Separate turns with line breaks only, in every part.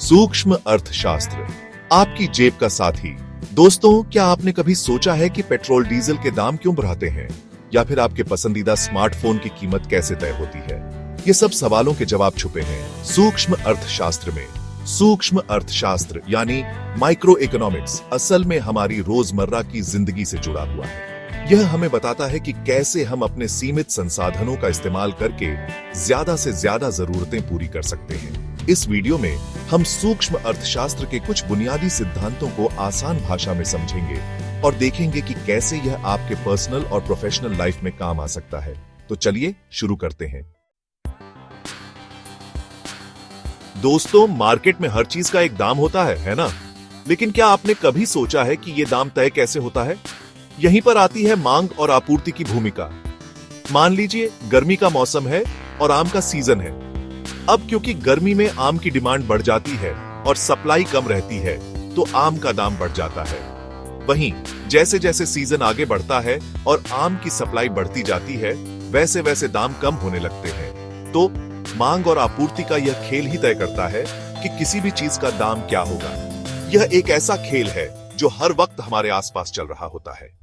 सूक्ष्म अर्थशास्त्र, आपकी जेब का साथी। दोस्तों, क्या आपने कभी सोचा है कि पेट्रोल डीजल के दाम क्यों बढ़ाते हैं, या फिर आपके पसंदीदा स्मार्टफोन की कीमत कैसे तय होती है? ये सब सवालों के जवाब छुपे हैं सूक्ष्म अर्थशास्त्र में। सूक्ष्म अर्थशास्त्र यानी माइक्रो इकोनॉमिक्स असल में हमारी रोजमर्रा की जिंदगी से जुड़ा हुआ है। यह हमें बताता है कि कैसे हम अपने सीमित संसाधनों का इस्तेमाल करके ज्यादा से ज्यादा जरूरतें पूरी कर सकते हैं। इस वीडियो में हम सूक्ष्म अर्थशास्त्र के कुछ बुनियादी सिद्धांतों को आसान भाषा में समझेंगे और देखेंगे कि कैसे यह आपके पर्सनल और प्रोफेशनल लाइफ में काम आ सकता है। तो चलिए शुरू करते हैं। दोस्तों, मार्केट में हर चीज का एक दाम होता है ना? लेकिन क्या आपने कभी सोचा है कि यह दाम तय कैसे होता है? यहीं पर आती है मांग और आपूर्ति की भूमिका। मान लीजिए गर्मी का मौसम है और आम का सीजन है। अब क्योंकि गर्मी में आम की डिमांड बढ़ जाती है और सप्लाई कम रहती है, तो आम का दाम बढ़ जाता है। वहीं जैसे जैसे सीजन आगे बढ़ता है और आम की सप्लाई बढ़ती जाती है, वैसे वैसे दाम कम होने लगते हैं। तो मांग और आपूर्ति का यह खेल ही तय करता है कि किसी भी चीज का दाम क्या होगा। यह एक ऐसा खेल है जो हर वक्त हमारे आसपास चल रहा होता है।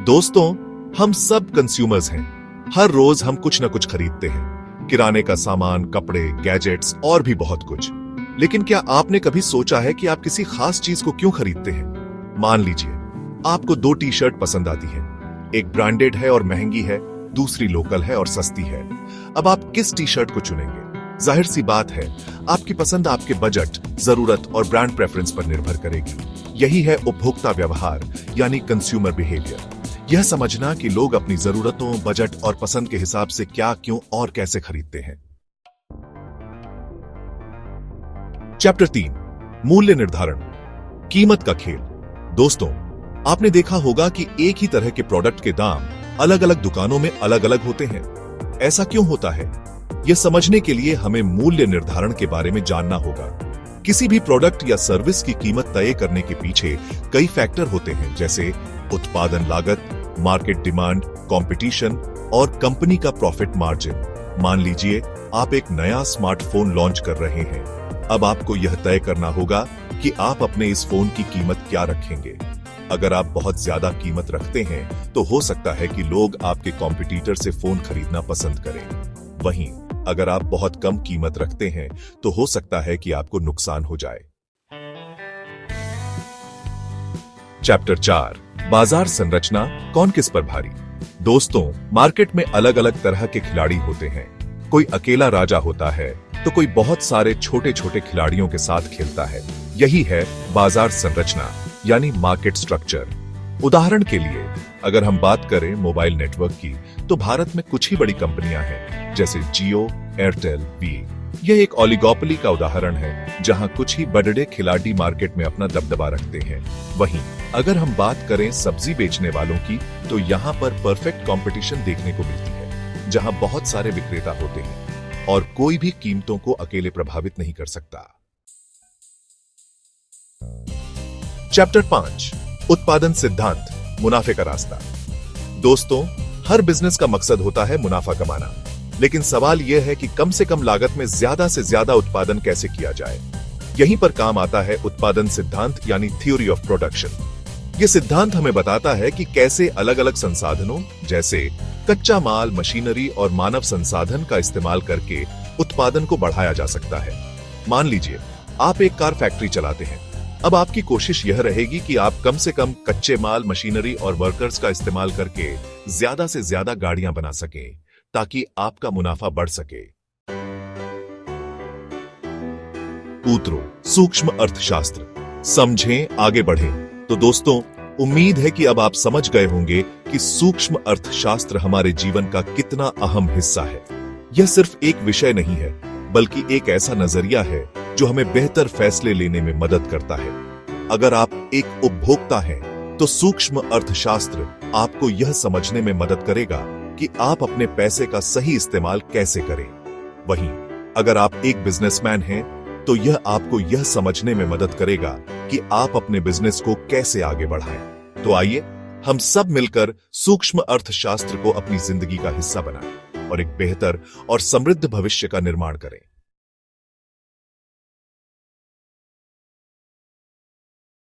दोस्तों, हम सब कंज्यूमर्स हैं। हर रोज हम कुछ न कुछ खरीदते हैं, किराने का सामान, कपड़े, गैजेट्स और भी बहुत कुछ। लेकिन क्या आपने कभी सोचा है कि आप किसी खास चीज को क्यों खरीदते हैं? मान लीजिए आपको 2 टी-शर्ट पसंद आती है। एक ब्रांडेड है और महंगी है, दूसरी लोकल है और सस्ती है। अब आप किस टी-शर्ट को चुनेंगे? जाहिर सी बात है, आपकी पसंद आपके बजट, जरूरत और ब्रांड प्रेफरेंस पर निर्भर करेगी। यही है उपभोक्ता व्यवहार यानी कंज्यूमर बिहेवियर। यह समझना कि लोग अपनी जरूरतों, बजट और पसंद के हिसाब से क्या, क्यों और कैसे खरीदते हैं। चैप्टर 3, मूल्य निर्धारण, कीमत का खेल। दोस्तों, आपने देखा होगा कि एक ही तरह के प्रोडक्ट के दाम अलग अलग दुकानों में अलग अलग होते हैं। ऐसा क्यों होता है? यह समझने के लिए हमें मूल्य निर्धारण के बारे में जानना होगा। किसी भी प्रोडक्ट या सर्विस की कीमत तय करने के पीछे कई फैक्टर होते हैं, जैसे उत्पादन लागत, मार्केट डिमांड, कंपटीशन और कंपनी का प्रॉफिट मार्जिन। मान लीजिए आप एक नया स्मार्टफोन लॉन्च कर रहे हैं। अब आपको यह तय करना होगा कि आप अपने इस फोन की कीमत क्या रखेंगे। अगर आप बहुत ज्यादा कीमत रखते हैं, तो हो सकता है कि लोग आपके कॉम्पिटिटर से फोन खरीदना पसंद करें। वहीं अगर आप बहुत कम कीमत रखते हैं, तो हो सकता है कि आपको नुकसान हो जाए। चैप्टर 4, बाजार संरचना, कौन किस पर भारी। दोस्तों, मार्केट में अलग अलग तरह के खिलाड़ी होते हैं। कोई अकेला राजा होता है, तो कोई बहुत सारे छोटे छोटे खिलाड़ियों के साथ खेलता है। यही है बाजार संरचना यानी मार्केट स्ट्रक्चर। उदाहरण के लिए अगर हम बात करें मोबाइल नेटवर्क की, तो भारत में कुछ ही बड़ी कंपनियां हैं, जैसे जियो, एयरटेल, वी। यह एक ओलिगोपोली का उदाहरण है, जहां कुछ ही बड़े खिलाड़ी मार्केट में अपना दबदबा रखते हैं। वहीं अगर हम बात करें सब्जी बेचने वालों की, तो यहाँ पर परफेक्ट कंपटीशन देखने को मिलती है, जहां बहुत सारे विक्रेता होते हैं और कोई भी कीमतों को अकेले प्रभावित नहीं कर सकता। चैप्टर 5, उत्पादन सिद्धांत, मुनाफे का रास्ता। दोस्तों, हर बिजनेस का मकसद होता है मुनाफा कमाना, लेकिन सवाल यह है कि कम से कम लागत में ज्यादा से ज्यादा उत्पादन कैसे किया जाए। यहीं पर काम आता है उत्पादन सिद्धांत यानी थ्योरी ऑफ प्रोडक्शन। यह सिद्धांत हमें बताता है कि कैसे अलग अलग संसाधनों, जैसे कच्चा माल, मशीनरी और मानव संसाधन का इस्तेमाल करके उत्पादन को बढ़ाया जा सकता है। मान लीजिए आप एक कार फैक्ट्री चलाते हैं। अब आपकी कोशिश यह रहेगी कि आप कम से कम कच्चे माल, मशीनरी और वर्कर्स का इस्तेमाल करके ज्यादा से ज्यादा गाड़ियां बना सकें, ताकि आपका मुनाफा बढ़ सके। सूत्रों, सूक्ष्म अर्थशास्त्र, समझें, आगे बढ़ें। तो दोस्तों, उम्मीद है कि अब आप समझ गए होंगे कि सूक्ष्म अर्थशास्त्र हमारे जीवन का कितना अहम हिस्सा है। यह सिर्फ एक विषय नहीं है, बल्कि एक ऐसा नजरिया है जो हमें बेहतर फैसले लेने में मदद करता है। अगर आप एक उपभोक्ता हैं, तो सूक्ष्म अर्थशास्त्र आपको यह समझने में मदद करेगा कि आप अपने पैसे का सही इस्तेमाल कैसे करें। वहीं अगर आप एक बिजनेसमैन हैं, तो यह आपको यह समझने में मदद करेगा कि आप अपने बिजनेस को कैसे आगे बढ़ाएं। तो आइए हम सब मिलकर सूक्ष्म अर्थशास्त्र को अपनी जिंदगी का हिस्सा बनाएं और एक बेहतर और समृद्ध भविष्य का निर्माण करें।